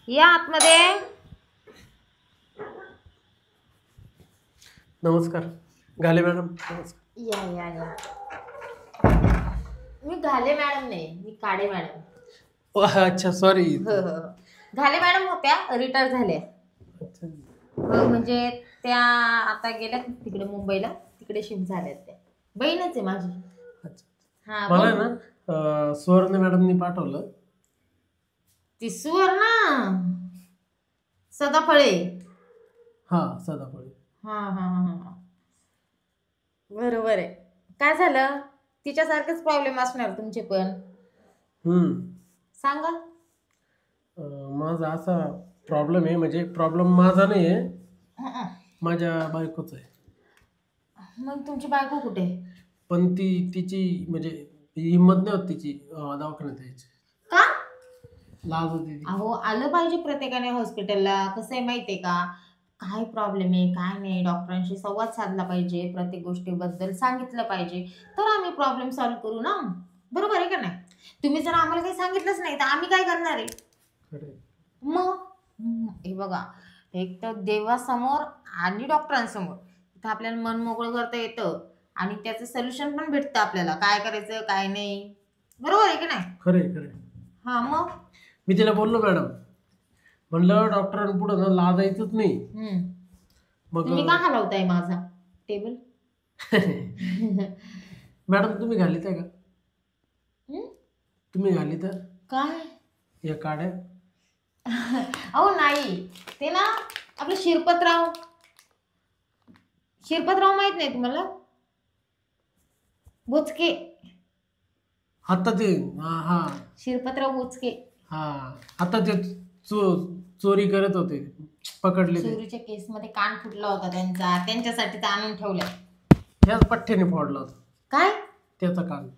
या आतमध्ये. नमस्कार घाले मॅडम. नमस्कार. या या या. मी घाले मॅडम नाही, मी काडे मॅडम. अच्छा सॉरी. घाले मॅडम होत्या, रिटायर झाल्या. अच्छा. म्हणजे त्या आता गेल्या तिकडे मुंबईला, तिकडे शिफ्ट झाल्यात. त्या बहीणच आहे माझी. अच्छा. हा मला ना सुवर्ण मॅडमनी पाठवलं. ती सुवर्ण सदाफळे. हा सदाफळे. हा हा हा, बरोबर आहे. काय झालं? तिच्यासारखेच प्रॉब्लेम असणार तुमचे पण. सांगा. माझा असा प्रॉब्लेम आहे, म्हणजे प्रॉब्लेम माझा नाही आहे, माझ्या बायकोचा आहे. मग तुमची बायको कुठे? पण तिची म्हणजे हिंमत नाही होत तिची दवाखान्यात यायची. का? लाज होती ती. अहो, आलं पाहिजे प्रत्येकाने हॉस्पिटलला. कसं आहे माहितीये का, काय प्रॉब्लेम आहे काय नाही, डॉक्टरांशी संवाद साधला पाहिजे, प्रत्येक गोष्टीबद्दल सांगितलं पाहिजे, तर आम्ही प्रॉब्लेम सॉल्व्ह करू ना. बरोबर आहे का नाही? तुम्ही जर आम्हाला काही सांगितलंच नाही तर आम्ही काय करणार आहे? मग हे बघा, एक तर देवासमोर आणि डॉक्टरांसमोर इथं आपल्याला मन मोकळं करता येतं आणि त्याचं सोल्युशन पण भेटतं आपल्याला, काय करायचं काय नाही. बरोबर आहे की नाही? खरे खरे. हा मग मी तिला बोललो मॅडम, म्हणलं डॉक्टरांपुढे ना लाजायचंच नाही. मग तुम्ही का हलवताय माझा टेबल? मॅडम तुम्ही घालीत आहे का? तुम्ही घालीत काय? या काड्या? अहो नाही, ते ना आपलं शिरपतराव माहित नाही तुम्हाला? बुचके. आता ते हा शिरपतराव बुचके. हा आता ते चोरी करत होते, पकडले ते. चोरीच्या केस मध्ये कान फुटला होता त्यांचा, त्यांच्यासाठी तर आणून ठेवलं. याच पठ्ठ्याने फोडला होता. काय? त्याचा कान.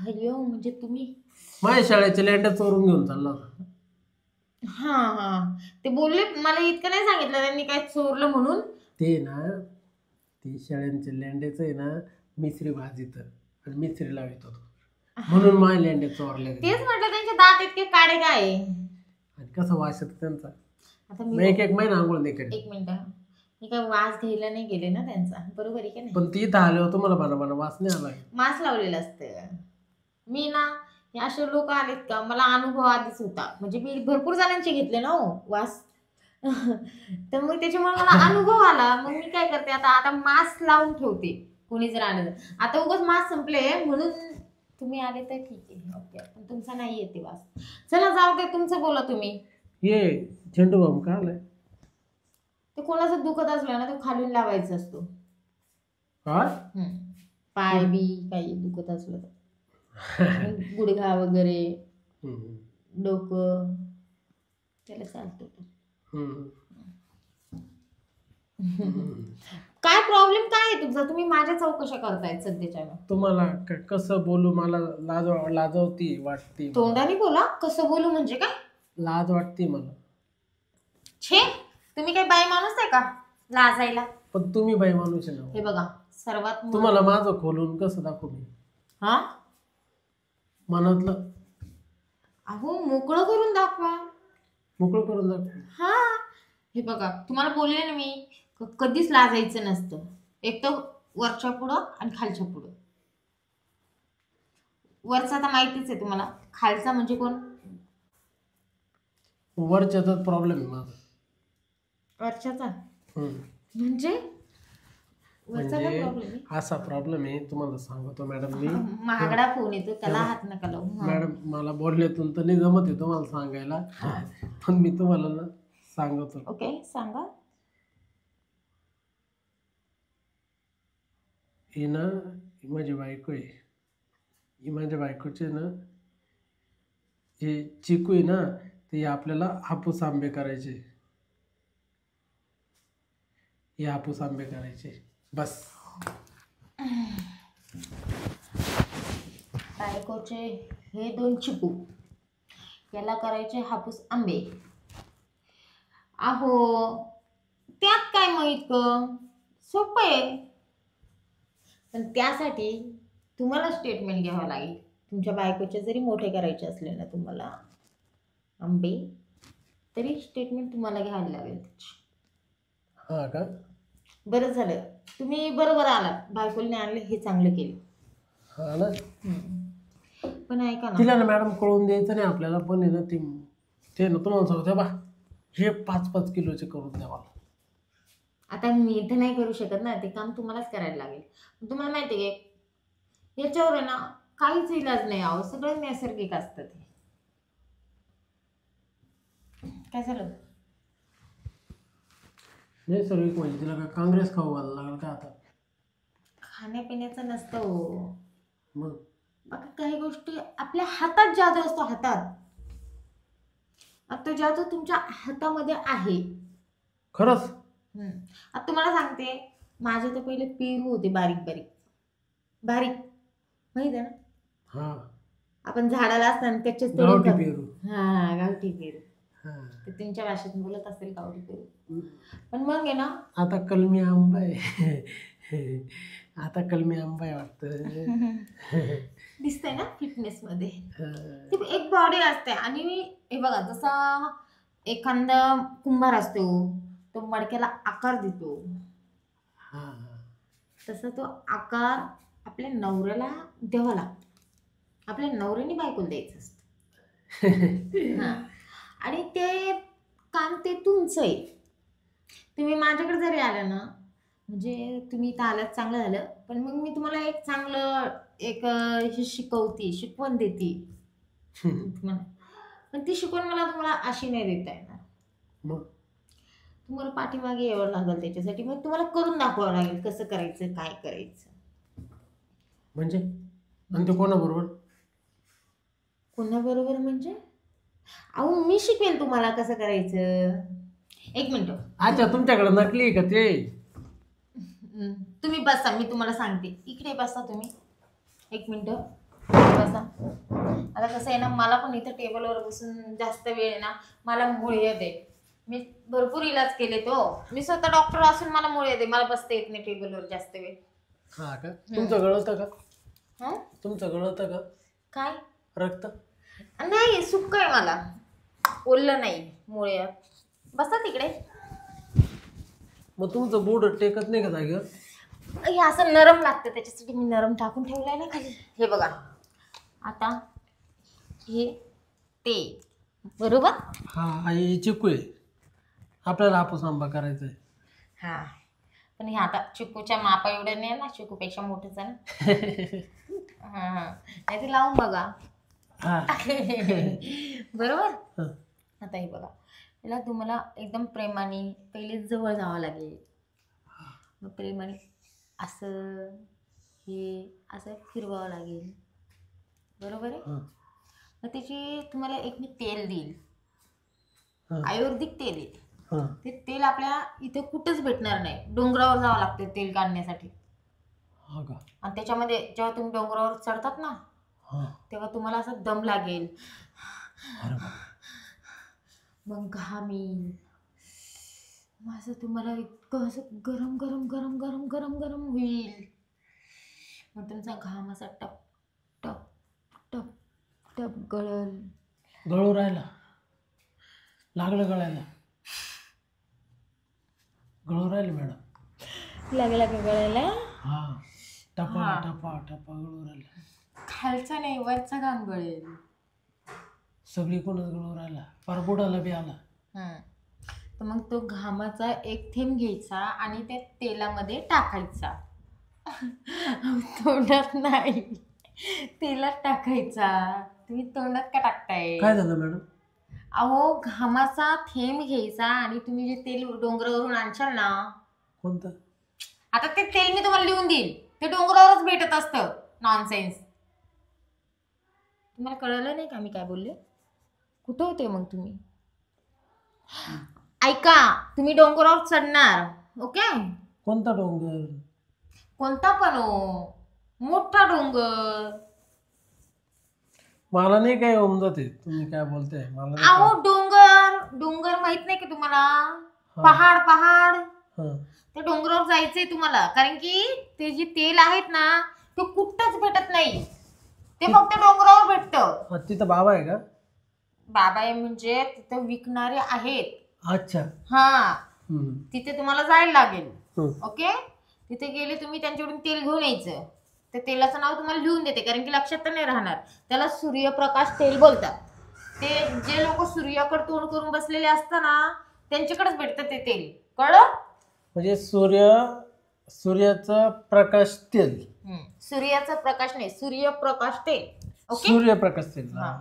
अय्यो, म्हणजे तुम्ही माझ्या शाळेचे लेंड्या चोरून घेऊन चालला होता. हा हा, ते बोलले मला, इतकं नाही सांगितलं त्यांनी काय चोरलं म्हणून. ते ना ते शाळेचे लेंड्याच आहे ना, मिसरी भाजीत आणि मिसरी लावित होतो, म्हणून माझ्या लेंड्या चोरल्या. तेच म्हटलं, त्यांचे दात इतके काळे काय आणि कसा वास येतो त्यांचा. आता मी एक महिना आंघोळ नाही केली. एक मिनिट, मी काय वास घ्यायला नाही गेले ना त्यांचा, बरोबर आहे की नाही? पण ती इथं आले होतं, मला बना वास नाही आला. मास्क लावलेलं असतं. मी ना, हे असे लोक आलेत का, मला अनुभव आधीच होता, म्हणजे मी भरपूर जणांचे घेतले ना हो वास. तर मग त्याच्यामुळे मला अनुभव आला. मग मी काय करते, आता मास्क लावून ठेवते. कोणी जर आलं तर, आता उगाच मास्क संपले म्हणून तुम्ही आले तर ठीक आहे, ओके, पण तुमचा नाही येते वास. चला जाऊ दे, तुमचं बोला तुम्ही. ये झेंडू बाम का आलाय? ते कोणाचं दुखत असलं ना, तो खालून लावायचा असतो. काय? पाय बी काही दुखत असलं तर, गुडघा वगैरे, डोकं, त्याला चालतं. काय प्रॉब्लेम काय आहे तुमचा? तुम्ही माझ्या चौकशा करतायत सध्याच्या. तुम्हाला कसं बोलू, मला लाजवती वाटते. तोंडाने बोला. कसं बोलू म्हणजे काय? लाज वाटते मला. छे, तुम्ही काय बाई माणूस आहे का लाजायला? पण तुम्ही बाई माणूस आहे ना. हे बघा, सर्वात तुम्हाला माझं खोलून कसं दाखवू मी? हा, मनातलं. अहो, मोकळं करून दाखवा. मोकळं करून दाखवू? हा, हे बघा, तुम्हाला बोलले ना मी, कधीच लाजायचं नसतं. एक तर वरच्या पुढं आणि खालच्या पुढं. वरचा तर माहितीच आहे तुम्हाला, खालचा म्हणजे कोण? वरच्याचाच प्रॉब्लेम आहे माझा. वरच्याचा म्हणजे वरचा काय प्रॉब्लेम आहे? असा प्रॉब्लेम आहे, तुम्हाला सांगतो मॅडम मी. महागडा फोन येतो, त्याला हात नका लावू. मॅडम मला बोलण्यातून तर नाही जमत आहे तुम्हाला सांगायला, पण मी तुम्हाला ना सांगतो. ओके, सांगा. ही ना माझी बायको आहे. ही माझ्या बायकोचे ना, हे चिकू आहे ना, ते आपल्याला हापूस आंबे करायचे. हे हापूस आंबे करायचे बस. बायकोचे हे 2 चिकू, याला करायचे हापूस आंबे. अहो, त्यात काय मग इतकं सोपं आहे. पण त्यासाठी तुम्हाला स्टेटमेंट घ्यावं लागेल. तुमच्या बायकोचे जरी मोठे करायचे असले ना तुम्हाला आंबे, तरी स्टेटमेंट तुम्हाला घ्यायला लागेल त्याची. हा का? बरं झालं तुम्ही बरोबर आलात, बायकोने आणले हे चांगलं केलं. हा ना. पण ऐका ना, तिला ना मॅडम कळून द्यायचं नाही आपल्याला, पण आहे ना ते ना तुम्हाला सांगते बा, हे 5-5 किलोचे करून द्या मला. आता मी इथं नाही करू शकत ना, ते काम तुम्हालाच करायला लागेल. तुम्हाला माहिती आहे याच्यावर आहे ना काहीच इलाज नाही आहो, सगळं नैसर्गिक असतं ते. काय झालं? नैसर्गिक म्हणजे तिला काय काँग्रेस खाऊ घालायला लागलं का आता? खाण्यापिण्याचं नसतं हो. मग बघा काही गोष्टी आपल्या हातात जादू असतो, हातात. आता जादू तुमच्या हातामध्ये आहे. खरंच? आता तुम्हाला सांगते, माझे तर पहिले पेरू होते बारीक बारीक बारीक, माहित आहे ना, हा, आपण झाडाला असताना त्याचेच गावठी तोडून पेरू. हा गावठी पेरू. हा. ते तुमच्या भाषेत बोलत असेल गावठी पेरू. पण मग आहे ना, आता कलमी आंबा आहे. आता कलमी आंबा आहे वाटतं. दिसतंय ना फिटनेस मध्ये. ती एक बॉडी असते. आणि हे बघा, जसा एखादा कुंभार असतो, तो मडक्याला आकार देतो, हा. तसा तो आकार आपल्या नवऱ्याला द्यावा लागतो. आपल्या नवऱ्याने बायकोला द्यायचं असतं. हा. आणि ते काम ते तुमचं आहे. तुम्ही माझ्याकडे जरी आलं ना, म्हणजे तुम्ही इथं आलात चांगलं झालं, पण मग मी तुम्हाला एक चांगलं हे शिकवण देते तुम्हाला. पण ती शिकवण तुम्हाला अशी नाही देता येणार. मग तुम्हाला पाठीमागे यावं लागेल त्याच्यासाठी. मग तुम्हाला करून दाखवावं लागेल कसं करायचं, काय करायचं. म्हणजे आणि ते कोणाबरोबर? कोणाबरोबर म्हणजे? अहो मी शिकवेल तुम्हाला कसं करायचं. एक मिनिट. अच्छा, तुमच्याकडे नकली आहे का ते? तुम्ही बसा, मी तुम्हाला सांगते. इकडे बसा तुम्ही, एक मिनिट बसा. आता कसं आहे ना, मला पण इथं टेबलवर बसून जास्त वेळ आहे ना, मला मूळ येते. मी भरपूर इलाज केले तो, मी स्वतः डॉक्टर असून मला मूळ येते. मला बसता येत नाही टेबलवर जास्त वेळ. हा का? तुमचं गळतं का? हा, तुमचं गळतं का? काय? रक्त नाही, सुक्क आहे मला, ओललं नाही मुळे. बसा तिकडे. मग तुमचं बोर्ड टेकत नाही का जागेवर? हे असं नरम लागतं, त्याच्यासाठी मी नरम टाकून ठेवलंय ना खाली. हे बघा, आता हे ते बरोबर. हा, आई चिकू आहे, आपल्याला हापूस आंबा करायचा आहे. हा, पण हे आता चिकूच्या मापा एवढं नाही ना, चिकूपेक्षा मोठंच आहे ना. हा, नाही ते लावून बघा. बरोबर. आता हे बघा, त्याला तुम्हाला एकदम प्रेमाने पहिले जवळ जावं लागेल. मग प्रेमाने असं हे असं फिरवावं लागेल. बरोबर आहे. मग त्याची तुम्हाला एक मी तेल देईल, आयुर्वेदिक तेल आहे. ते तेल आपल्या इथे कुठेच भेटणार नाही, डोंगरावर जावं लागतं तेल काढण्यासाठी. आणि त्याच्यामध्ये जेव्हा तुम्ही डोंगरावर चढतात ना, तेव्हा तुम्हाला असं दम लागेल, मग घाम येईल. माझं तुम्हाला इतकं असं गरम गरम गरम गरम गरम गरम होईल. मग तुमचा घाम असा टप टप टप टप गळल. गळू राहिला, लागलं गळायला, गळू राहिलं मॅडम. लागला का गळायला? हा, टपा टपा टपा गळू राहिला. खालचा नाही, वरचा घाम गळेल. सगळी कोणच गळू राहिला, फार बुडाला बी आला. तर मग तो घामाचा एक थेंब घ्यायचा आणि त्या तेलामध्ये टाकायचा. तोंडात नाही, तेलात टाकायचा. तुम्ही तोंडात का टाकताय? काय झालं मॅडम? अहो, घामाचा थेंब घ्यायचा आणि तुम्ही जे तेल डोंगरावरून आणशाल ना. कोणतं? आता ते तेल मी तुम्हाला लिहून देईल, ते डोंगरावरच भेटत असतं. नॉनसेन्स. तुम्हाला कळलं नाही का मी काय बोलले? कुठं होते मग तुम्ही? ऐका, तुम्ही डोंगरावर चढणार, ओके? कोणता डोंगर? कोणता पण हो, मोठा डोंगर. मला नाही काय होऊन जाते, तुम्ही काय बोलताय मला. अहो, डोंगर डोंगर माहित नाही का तुम्हाला? पहाड पहाड. ते डोंगरावर जायचंय तुम्हाला, कारण की ते जे तेल आहेत ना, ते कुठंच भेटत नाही, ते फक्त डोंगरावर भेटतं. तिथं बाबा आहे का? बाबा आहे म्हणजे तिथे विकणारे आहेत. अच्छा. हा, हम्म. तिथे तुम्हाला जायला लागेल. हम्म. ओके, तिथे गेले तुम्ही त्यांच्याकडून तेल घेऊन यायचं. त्या तेलाचं नाव तुम्हाला लिहून देते, कारण की लक्षात तर नाही राहणार. त्याला सूर्यप्रकाश तेल बोलतात. ते जे लोक सूर्याकडे तोंड करून बसलेले असतात ना, त्यांच्याकडेच भेटतं ते तेल. कळलं? म्हणजे सूर्याचा प्रकाश तेल. सूर्याचा प्रकाश नाही, सूर्यप्रकाश तेल. ओके, सूर्यप्रकाश तेल. हा.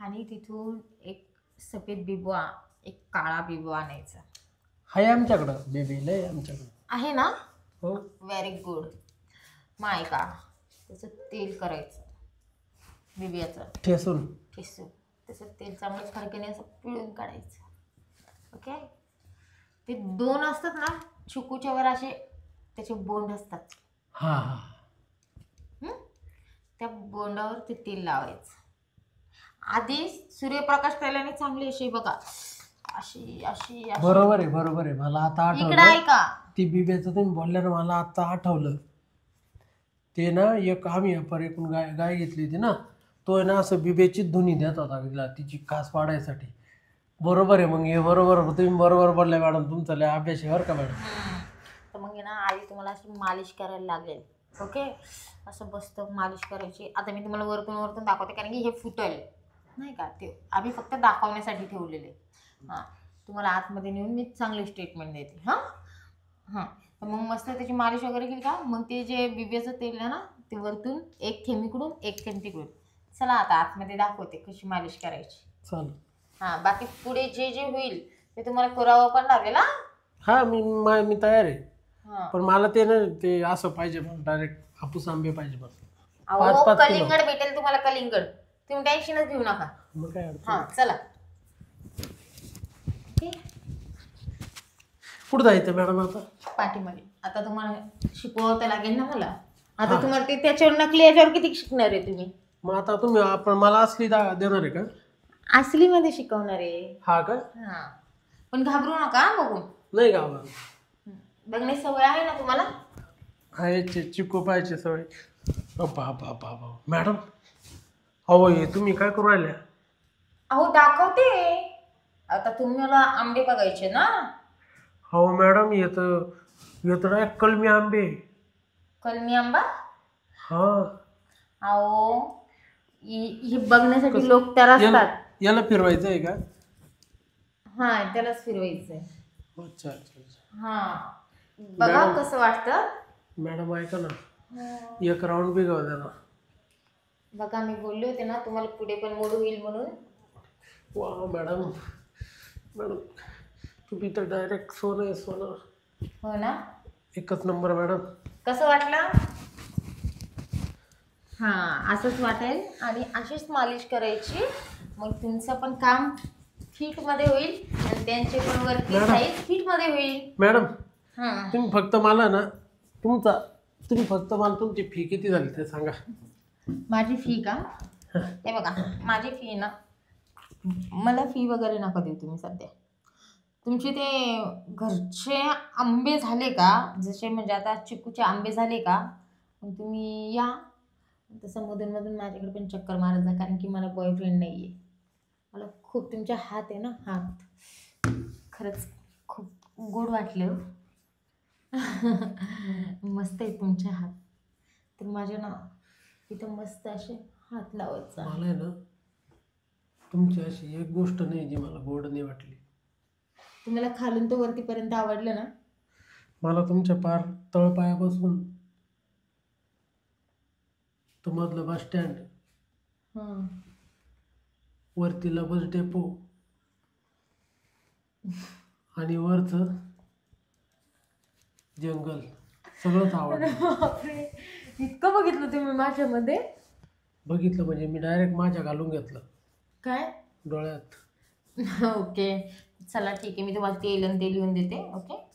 आणि तिथून एक सफेद बिबवा, एक काळा बिबवा आणायचा. हाय आमच्याकडं बेबी, लय आमच्याकडं आहे ना. हो. Very good. मग ऐका, त्याचं तेल करायचं बिबियाचं, ठेसून त्याचं तेल चांगलं खडक्याने असं पिळून काढायचं. ओके, ते दोन असतात ना चिकूच्या वर असे त्याचे बोंड असतात. हा हा. त्या बोंडावर ते तेल लावायचं. आधी सूर्यप्रकाश तेलाने चांगली अशी बघा, अशी अशी अशी. बरोबर आहे. मला आता इकडे आठवलं. ऐका, ती बिब्याचं तुम्ही बोलल्यानं मला आता आठवलं. ते ना एक आम्ही परेकून गाय घेतली होती ना, तो आहे ना असं बिब्याची धुनी देत होता तिला, तिची कास पाडायसाठी. बरोबर आहे. मग हे बरोबर, तुम्ही बरोबर बोलल्या मॅडम, तुमचा लय अभ्यास आहे बरं का मॅडम. तर मग ना आधी तुम्हाला अशी मालिश करायला लागेल. ओके, असं बसत मालिश करायची. आता मी तुम्हाला वरतून दाखवते, कारण की हे फुटेल नाही का, ते आम्ही फक्त दाखवण्यासाठी ठेवलेले. हां, तुम्हाला आतमध्ये नेऊन मी चांगली स्टेटमेंट देते. हां, तर मग मस्त त्याची मालिश वगैरे केली का, मग ते जे बिब्याचं तेल आहे ना, ते वरतून एक थेंब इकडून एक थेंब तिकडून. चला आता आतमध्ये दाखवते कशी मालिश करायची. चालेल. हां, बाकी पुढे जे जे होईल ते तुम्हाला करावं पण लागेल. हा, मी तयार आहे. हां, पण मला ते ना ते असं पाहिजे, मग डायरेक्ट हापूस आंबे पाहिजे बस. अहो 5 किलो. कलिंगड भेटेल तुम्हाला, कलिंगड. तुम्ही टेन्शनच घेऊ नका. मग काय अडचण हां, नाही. चला. कुठं जायचं मॅडम आता? पाठीमध्ये. आता तुम्हाला शिकवावं तर लागेल ना मला. आता तुम्हाला ते त्याच्यावर नकली याच्यावर किती शिकणार आहे तुम्ही? मग आता तुम्ही आपण मला असली देणार आहे का? असलीमध्ये शिकवणार आहे. हा का? हां, पण घाबरू नका बघून. नाही गावा बघण्याची सवय आहे ना तुम्हाला? खायचे चिकू पाहायचे सवय. बाबा मॅडम, अहो हे तुम्ही काय करू राहिल्या? अहो दाखवते. आता तुम्ही मला आंबे बघायचे ना. हो मॅडम, येतं कलमी आंबे. कलमी आंबा? हा. अहो हे बघण्यासाठी लोक तर असतात. याला फिरवायचं आहे का? हा, त्यालाच फिरवायचंय. अच्छा. हा, बघा कसं वाटतं. मॅडम ऐका ना, एक राऊंड बिगाव द्या ना. बघा, मी बोलले होते ना तुम्हाला पुढे पण मोड होईल म्हणून. वा मॅडम, तुम्ही तर डायरेक्ट सोनं. हो ना, एकच नंबर मॅडम. कसं वाटलं? हां, असंच वाटेल. आणि अशीच मालिश करायची. मग तुमचं पण काम फिटमध्ये होईल आणि त्यांचे पण वरती साईज फिटमध्ये होईल. मॅडम, हां, तुम्ही फक्त मला तुमची फी किती झाली ते सांगा. माझी फी का? हे बघा, माझी फी ना, मला फी वगैरे नका देऊ तुम्ही सध्या. तुमचे ते घरचे आंबे झाले का, जसे म्हणजे आता चिकूचे आंबे झाले का, मग तुम्ही या. तसं मधून माझ्याकडे पण चक्कर मारत जा, कारण की मला बॉयफ्रेंड नाही आहे. मला खूप तुमच्या हात आहे ना, हात खरंच खूप गोड वाटले. मस्त आहे तुमचे हात. तर माझ्या ना इथं मस्त असे हात लावायचा. मला आहे ना तुमची अशी एक गोष्ट नाही जी मला गोड नाही वाटली. तुम्हाला खालून तर वरतीपर्यंत आवडलं ना? मला तुमच्या पार तळपायापासून तो मधलं बस स्टँड, वरतीला बस डेपो आणि वरचं जंगल सगळंच आवडलं. बापरे, इतकं बघितलं तुम्ही माझ्यामध्ये? बघितलं म्हणजे मी डायरेक्ट माझ्या घालून घेतलं काय डोळ्यात. ओके, चला ठीक आहे, मी तुम्हाला तेल आणि ते लिहून देते. ओके,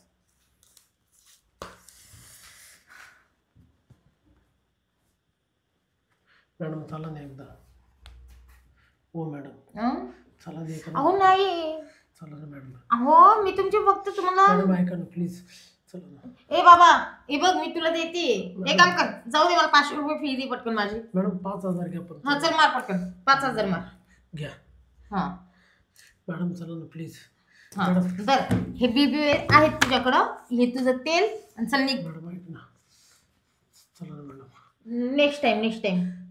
मॅडम चला ना एकदा. हो मॅडम, चला ना एकदा. अहो नाही, चला ना मॅडम. अहो मी तुमचे फक्त तुम्हाला. मॅडम ऐका ना प्लीज, चला ना. ए बाबा, हे बघ मी तुला देते. एक काम कर, जाऊ दे, मला 500 रुपये फी दे पटकन माझी. मॅडम 5,000 घ्या पण. हा, चल मार पटकन, 5,000 मार. घ्या. हां मॅडम चला ना प्लीज. हां बरं, हे बीबी आहेत तुझ्याकडं, हे तुझं तेल, आणि चल निघ. मॅडम ऐक ना, चला ना मॅडम. नेक्स्ट टाइम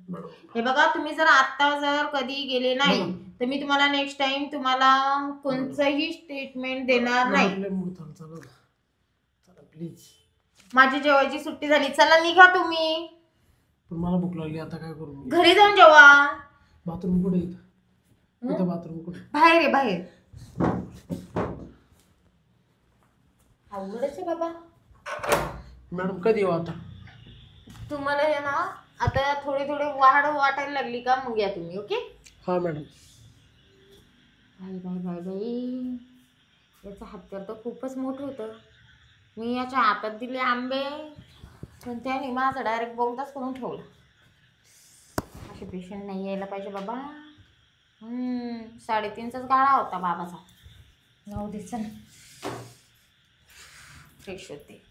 मॅडम हे बघा, तुम्ही जर आत्ता जर कधी गेले नाही तर मी तुम्हाला नेक्स्ट टाइम तुम्हाला कोणतंही स्टेटमेंट देणार नाही. चला प्लीज. माझी जेवायची सुट्टी झाली, चला निघा तुम्ही. पण मला भूक लागली, आता काय करू मी? घरी जाऊन जेवा. बाथरूम कुठे इथं बाथरूम कुठे? बाहेर आहे, बाहेर. अवघडच आहे बाबा. मॅडम कधी येऊ आता? तुम्हाला हे ना आता थोडी थोडी वाढ वाटायला लागली का, मग या तुम्ही. ओके. हा मॅडम. बाई बाई बाई बाई, याचं हत्यार तर खूपच मोठं होतं. मी याच्या हातात दिले आंबे, पण त्याने माझा डायरेक्ट बोगदाच करून ठेवला. असे पेशंट नाही यायला पाहिजे बाबा. 3.5चाच गाळा होता बाबाचा. जाऊ दे, चल फ्रेश होते.